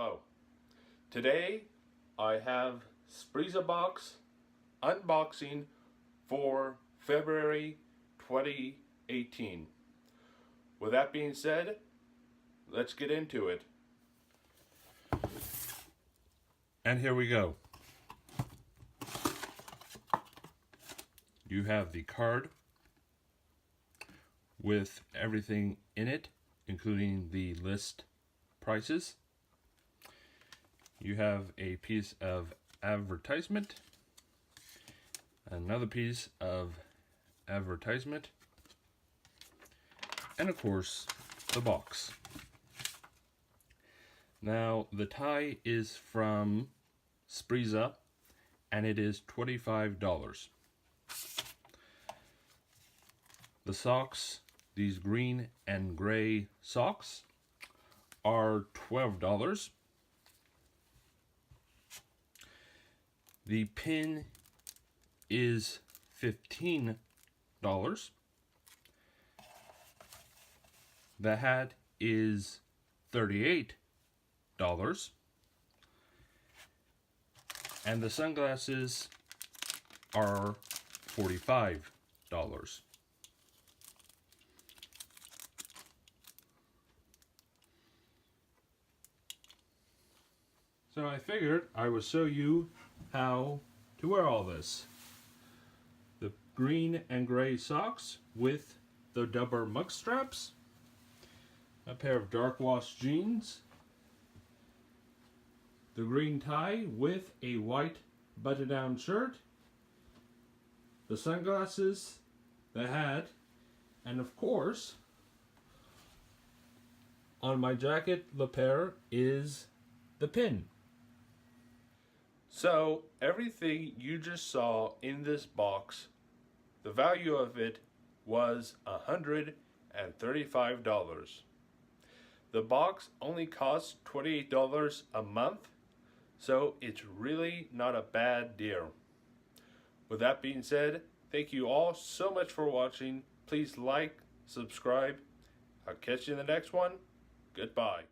Hello. Today I have sprezzabox unboxing for February 2018. With that being said, let's get into it. And here we go. You have the card with everything in it, including the list prices. You have a piece of advertisement, another piece of advertisement, and of course the box. Now the tie is from Sprezza and it is $25. The socks, these green and gray socks, are $12. The pin is $15. The hat is $38. And the sunglasses are $45. So I figured I would show you how to wear all this. The green and gray socks with the double mug straps, a pair of dark wash jeans, the green tie with a white button-down shirt, the sunglasses, the hat, and of course, on my jacket lapel is the pin. So everything you just saw in this box, the value of it was $135. The box only costs $28 a month, so it's really not a bad deal. With that being said, thank you all so much for watching. Please like, subscribe. I'll catch you in the next one. Goodbye.